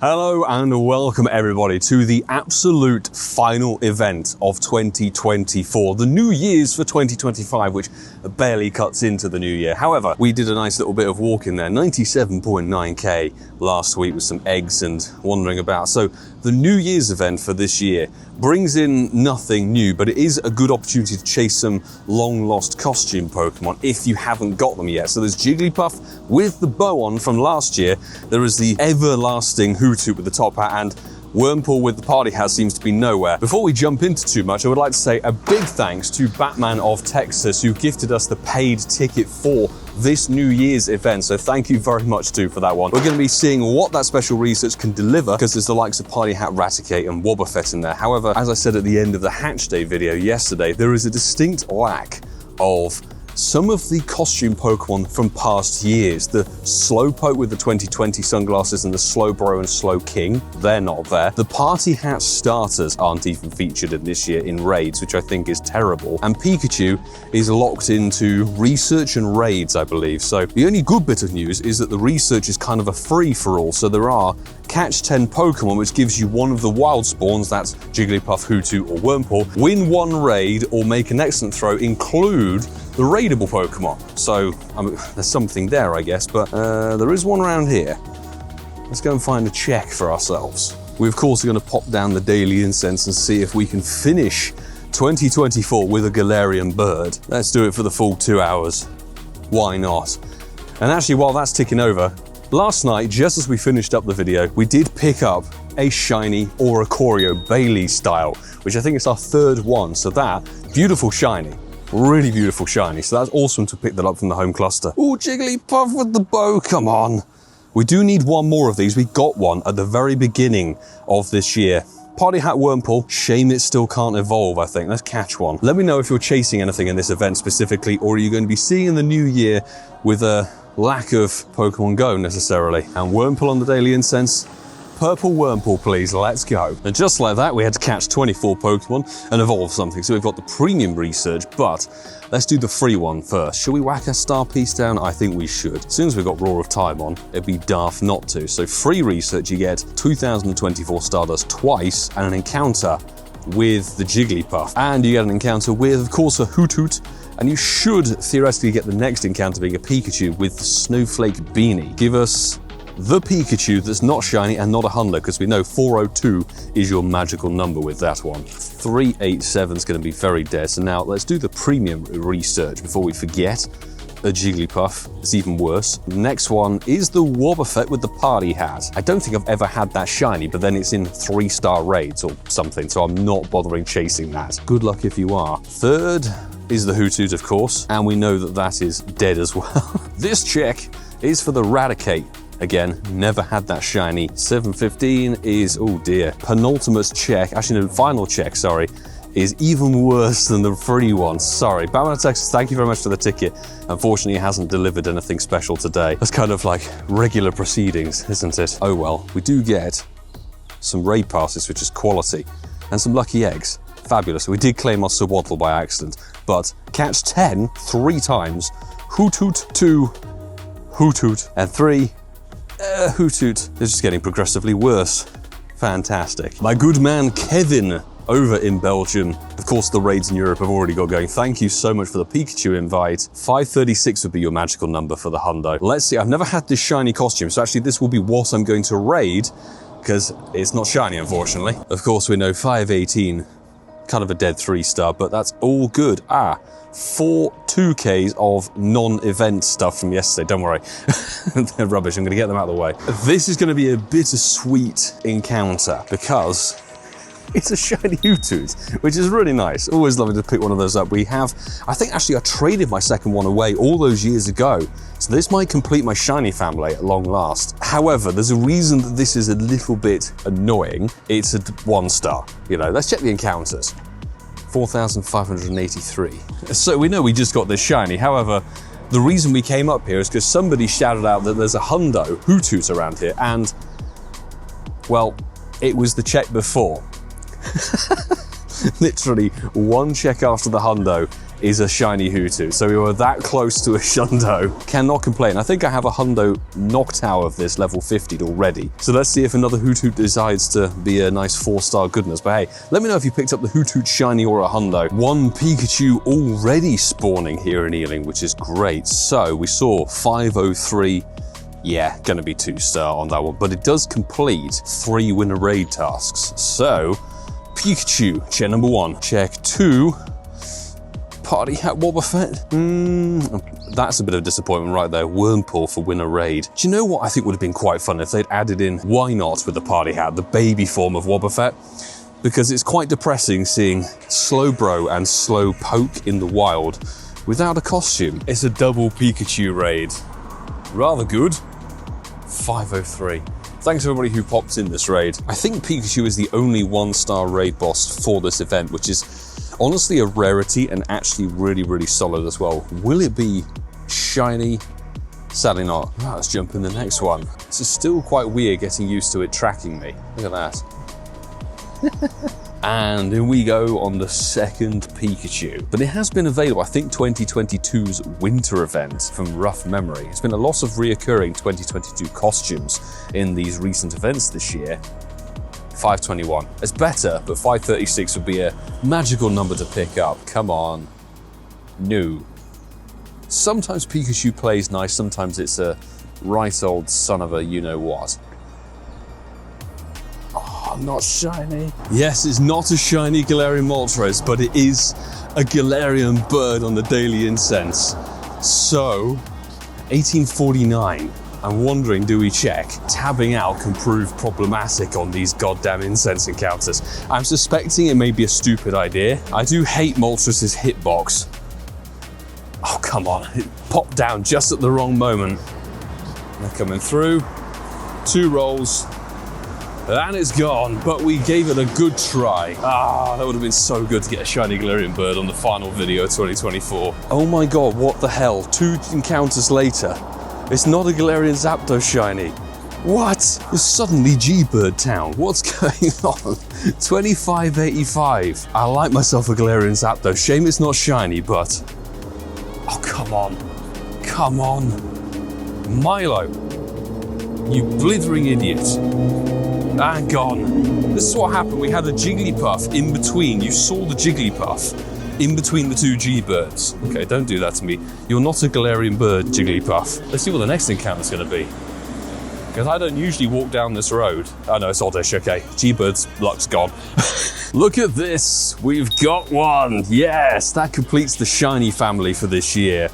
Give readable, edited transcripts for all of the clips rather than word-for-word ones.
Hello and welcome everybody to the absolute final event of 2024, the New Year's for 2025, which barely cuts into the new year. However, we did a nice little bit of walking there, 97.9k last week with some eggs and wandering about. So the New Year's event for this year brings in nothing new, but it is a good opportunity to chase some long lost costume Pokemon if you haven't got them yet. So there's Jigglypuff with the bow on from last year. There is the everlasting Hoothoot with the top hat, and Wurmple with the party hat seems to be nowhere. Before we jump into too much, I would like to say a big thanks to Batman of Texas, who gifted us the paid ticket for this New Year's event, so thank you very much too for that one. We're going to be seeing what that special research can deliver, because there's the likes of Party Hat, Raticate and Wobbuffet in there. However, as I said at the end of the Hatch Day video yesterday, there is a distinct lack of some of the costume Pokemon from past years. The Slowpoke with the 2020 sunglasses and the Slowbro and Slowking, they're not there. The Party Hat starters aren't even featured in this year in raids, which I think is terrible. And Pikachu is locked into research and raids, I believe. So the only good bit of news is that the research is kind of a free-for-all. So there are catch 10 Pokemon, which gives you one of the wild spawns, that's Jigglypuff, Hoothoot or Wurmple, win one raid or make an excellent throw, include the raidable Pokemon. So there's something there, I guess, but there is one around here. Let's go and find a check for ourselves. We of course are going to pop down the daily incense and see if we can finish 2024 with a Galarian Bird. Let's do it for the full 2 hours. Why not? And actually, while that's ticking over, last night, just as we finished up the video, we did pick up a shiny Oricorio Bailey style, which I think is our third one. So that, beautiful shiny. Really beautiful shiny, so that's awesome to pick that up from the home cluster. Ooh, Jigglypuff with the bow, come on. We do need one more of these. We got one at the very beginning of this year. Party Hat Wurmple, shame it still can't evolve, I think. Let's catch one. Let me know if you're chasing anything in this event specifically, or are you going to be seeing in the new year with a lack of Pokemon Go necessarily. And Wurmple on the daily incense. Purple Wurmple, please, let's go. And just like that, we had to catch 24 Pokemon and evolve something. So we've got the premium research, but let's do the free one first. Should we whack a star piece down? I think we should. As soon as we've got Roar of Time on, it'd be daft not to. So free research, you get 2024 Stardust twice and an encounter with the Jigglypuff. And you get an encounter with, of course, a Hoothoot. And you should theoretically get the next encounter being a Pikachu with the Snowflake Beanie. Give us the Pikachu that's not shiny and not a hundo, because we know 402 is your magical number with that one. 387 is going to be very dead. So now let's do the premium research before we forget. A Jigglypuff, it's even worse. The next one is the Wobbuffet with the party hat. I don't think I've ever had that shiny, but then it's in 3-star raids or something, so I'm not bothering chasing that. Good luck if you are. Third is the Hoothoot, of course, and we know that that is dead as well. This check is for the Raticate. Again, never had that shiny. 715 is, oh dear, penultimate check, actually no, final check, sorry, is even worse than the free one. Sorry, Batman of Texas, thank you very much for the ticket. Unfortunately, it hasn't delivered anything special today. That's kind of like regular proceedings, isn't it? Oh well, we do get some raid passes, which is quality, and some lucky eggs. Fabulous. We did claim our Swaddle by accident, but catch 10 3 times, Hoothoot 2, Hoothoot, and 3, Hoothoot. It's just getting progressively worse. Fantastic. My good man Kevin over in Belgium. Of course, the raids in Europe have already got going. Thank you so much for the Pikachu invite. 536 would be your magical number for the hundo. Let's see, I've never had this shiny costume, so actually this will be what I'm going to raid, because it's not shiny, unfortunately. Of course, we know 518, kind of a dead 3-star, but that's all good. 4 2Ks of non-event stuff from yesterday. Don't worry, they're rubbish. I'm going to get them out of the way. This is going to be a bittersweet encounter because it's a shiny Hoothoot, which is really nice. Always lovely to pick one of those up. We have, I think actually I traded my second one away all those years ago. So this might complete my shiny family at long last. However, there's a reason that this is a little bit annoying. It's a 1-star. You know, let's check the encounters. 4,583. So we know we just got this shiny. However, the reason we came up here is because somebody shouted out that there's a hundo Hoothoot around here, and well, it was the check before. Literally one check after the hundo, is a shiny Hoothoot. So we were that close to a Shundo. Cannot complain. I think I have a hundo knocked out of this level 50 already. So let's see if another Hoothoot decides to be a nice 4-star goodness. But hey, let me know if you picked up the Hoothoot shiny or a hundo. One Pikachu already spawning here in Ealing, which is great. So we saw 503. Yeah, gonna be 2-star on that one. But it does complete 3 winner raid tasks. So Pikachu, check number 1. Check 2. Party Hat Wobbuffet. That's a bit of a disappointment right there. Wurmple for winner raid. Do you know what I think would have been quite fun if they'd added in Why Not with the Party Hat, the baby form of Wobbuffet? Because it's quite depressing seeing Slowbro and Slowpoke in the wild without a costume. It's a double Pikachu raid. Rather good. 503. Thanks to everybody who popped in this raid. I think Pikachu is the only 1-star raid boss for this event, which is honestly a rarity and actually really, really solid as well. Will it be shiny? Sadly not. Right, let's jump in the next one. This is still quite weird getting used to it tracking me. Look at that. And in we go on the second Pikachu. But it has been available, I think 2022's winter event from rough memory. It's been a lot of reoccurring 2022 costumes in these recent events this year. 521. It's better, but 536 would be a magical number to pick up. Come on. No. Sometimes Pikachu plays nice, sometimes it's a right old son of a you-know-what. Oh, not shiny. Yes, it's not a shiny Galarian Moltres, but it is a Galarian bird on the daily incense. So, 1849. I'm wondering, do we check? Tabbing out can prove problematic on these goddamn incense encounters. I'm suspecting it may be a stupid idea. I do hate Moltres' hitbox. Oh, come on. It popped down just at the wrong moment. They're coming through. 2 rolls. And it's gone, but we gave it a good try. Ah, that would have been so good to get a shiny Galarian bird on the final video of 2024. Oh my god, what the hell? 2 encounters later. It's not a Galarian Zapdos shiny. What? It's suddenly G-Bird Town. What's going on? 2585. I like myself a Galarian Zapdos. Shame it's not shiny, but... Oh, come on. Come on. Milo. You blithering idiot. And gone. This is what happened. We had a Jigglypuff in between. You saw the Jigglypuff in between the 2 G-Birds. Okay, don't do that to me. You're not a Galarian bird, Jigglypuff. Let's see what the next encounter's going to be. Because I don't usually walk down this road. Oh no, it's Oddish, okay. G-Bird's luck's gone. Look at this. We've got one. Yes, that completes the shiny family for this year.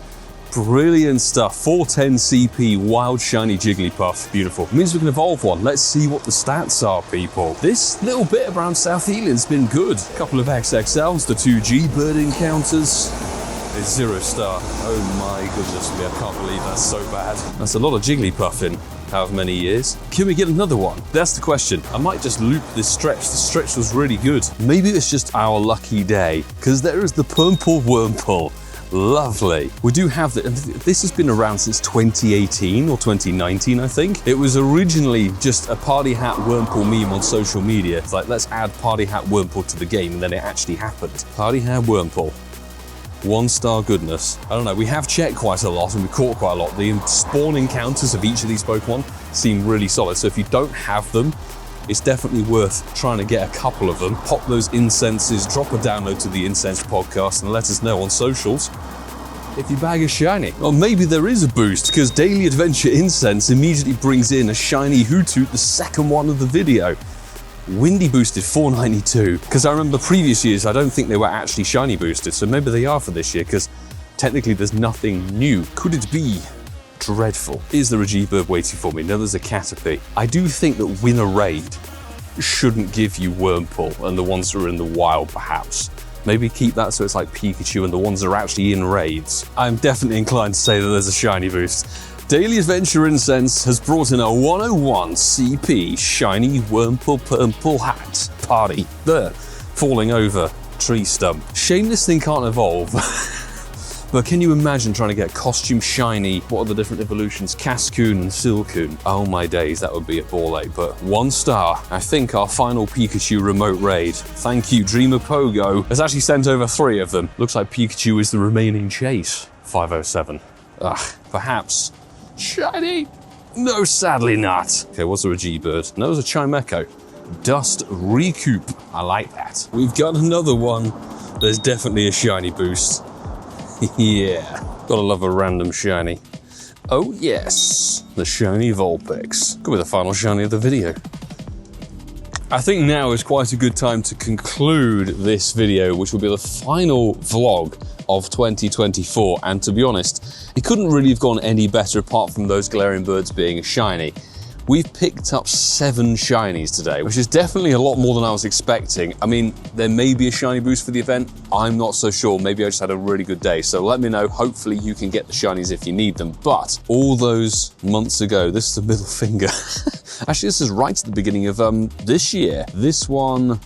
Brilliant stuff. 410 CP, wild shiny Jigglypuff. Beautiful. Means we can evolve one. Let's see what the stats are, people. This little bit around South Ealing's been good. A couple of XXLs, the 2 G-Bird encounters. It's 0-star. Oh my goodness me, I can't believe that's so bad. That's a lot of Jigglypuff in however many years. Can we get another one? That's the question. I might just loop this stretch. The stretch was really good. Maybe it's just our lucky day, because there is the Purple Wurmple. Lovely. We do have this has been around since 2018 or 2019, I think. It was originally just a Party Hat Wurmple meme on social media. It's like, let's add Party Hat Wurmple to the game, and then it actually happened. Party Hat Wurmple. 1-star goodness. I don't know, we have checked quite a lot and we caught quite a lot. The spawn encounters of each of these Pokemon seem really solid. So if you don't have them, it's definitely worth trying to get a couple of them. Pop those incenses, drop a download to the Incense podcast and let us know on socials if you bag a shiny. Or maybe there is a boost, because Daily Adventure Incense immediately brings in a shiny Hoothoot, the second one of the video. Windy boosted 492, because I remember previous years I don't think they were actually shiny boosted, so maybe they are for this year, because technically there's nothing new. Could it be dreadful? Is there a G-Bird waiting for me? No, there's a Caterpie. I do think that win a raid shouldn't give you Wurmple and the ones that are in the wild, perhaps. Maybe keep that so it's like Pikachu and the ones that are actually in raids. I'm definitely inclined to say that there's a shiny boost. Daily Adventure Incense has brought in a 101 CP shiny Wurmple Purple Hat party. There, falling over tree stump. Shame this thing can't evolve. But can you imagine trying to get costume shiny? What are the different evolutions? Cascoon and Silcoon. Oh my days, that would be a ball ache. But 1 star. I think our final Pikachu remote raid. Thank you, Dreamer Pogo, has actually sent over 3 of them. Looks like Pikachu is the remaining chase. 507. Perhaps. Shiny? No, sadly not. Okay, was there a G-Bird? No, there's a Chimecho. Dust Recoup. I like that. We've got another one. There's definitely a shiny boost. Yeah. Gotta love a random shiny. Oh yes, the shiny Vulpix. Could be the final shiny of the video. I think now is quite a good time to conclude this video, which will be the final vlog of 2024. And to be honest, it couldn't really have gone any better apart from those Galarian birds being a shiny. We've picked up 7 shinies today, which is definitely a lot more than I was expecting. I mean, there may be a shiny boost for the event. I'm not so sure. Maybe I just had a really good day. So let me know. Hopefully you can get the shinies if you need them. But all those months ago, this is the middle finger. Actually, this is right at the beginning of this year. This one,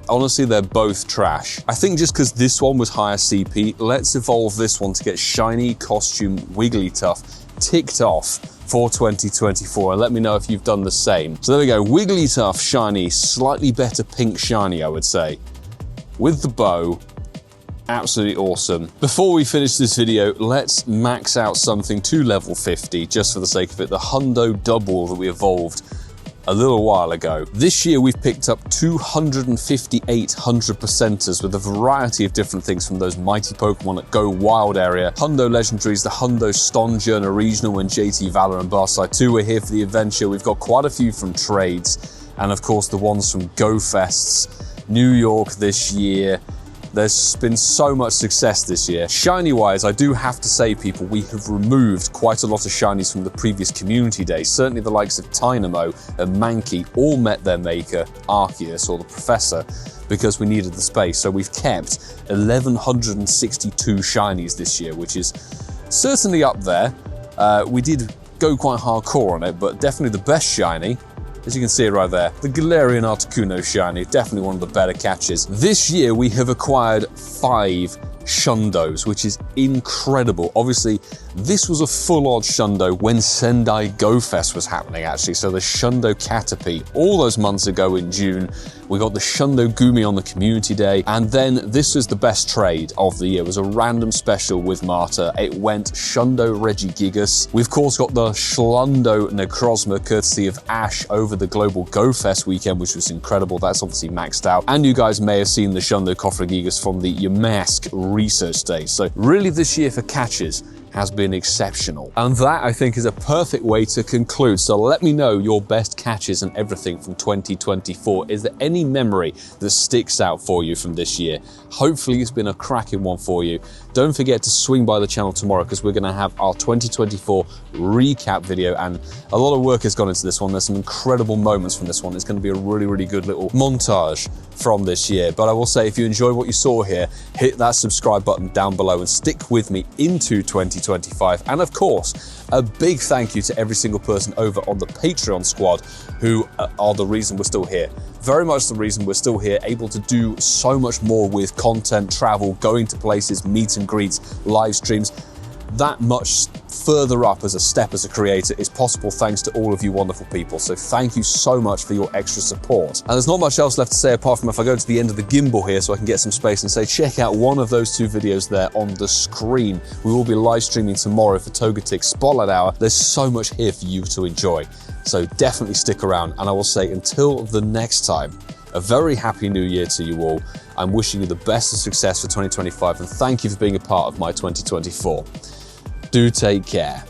honestly, they're both trash. I think just because this one was higher CP, let's evolve this one to get shiny costume Wigglytuff ticked off for 2024, and let me know if you've done the same. So there we go, Wigglytuff shiny, slightly better pink shiny, I would say. With the bow, absolutely awesome. Before we finish this video, let's max out something to level 50, just for the sake of it, the Hundo double that we evolved a little while ago. This year we've picked up 258 100%ers with a variety of different things from those mighty Pokemon at Go Wild area, Hundo legendaries, the Hundo Stonjourner Regional and JT Valor and Barside 2 are here for the adventure. We've got quite a few from trades, and of course the ones from Go Fests, New York this year. There's been so much success this year. Shiny-wise, I do have to say, people, we have removed quite a lot of shinies from the previous community day. Certainly the likes of Tynamo and Mankey all met their maker, Arceus, or the Professor, because we needed the space. So we've kept 1,162 shinies this year, which is certainly up there. We did go quite hardcore on it, but definitely the best shiny, as you can see right there, the Galarian Articuno shiny, definitely one of the better catches. This year we have acquired 5 Shundos, which is incredible. Obviously, this was a full-on Shundo when Sendai Go Fest was happening, actually. So the Shundo Caterpie, all those months ago in June. We got the Shundo Gumi on the community day. And then this was the best trade of the year. It was a random special with Marta. It went Shundo Regigigas. We've of course got the Schlundo Necrozma, courtesy of Ash, over the Global Go Fest weekend, which was incredible. That's obviously maxed out. And you guys may have seen the Shundo Kofragigas from the Yamask research day. So really this year for catches has been exceptional. And that, I think, is a perfect way to conclude. So let me know your best catches and everything from 2024. Is there any memory that sticks out for you from this year? Hopefully it's been a cracking one for you. Don't forget to swing by the channel tomorrow, because we're gonna have our 2024 recap video, and a lot of work has gone into this one. There's some incredible moments from this one. It's gonna be a really, really good little montage from this year. But I will say, if you enjoyed what you saw here, hit that subscribe button down below and stick with me into 2025. And of course, a big thank you to every single person over on the Patreon squad who are the reason we're still here. Very much the reason we're still here, able to do so much more with content, travel, going to places, meet and greets, live streams. That much further up as a step as a creator is possible thanks to all of you wonderful people. So thank you so much for your extra support. And there's not much else left to say apart from if I go to the end of the gimbal here so I can get some space and say, check out one of those 2 videos there on the screen. We will be live streaming tomorrow for Togetic Spotlight Hour. There's so much here for you to enjoy. So definitely stick around. And I will say, until the next time, a very happy new year to you all. I'm wishing you the best of success for 2025, and thank you for being a part of my 2024. Do take care.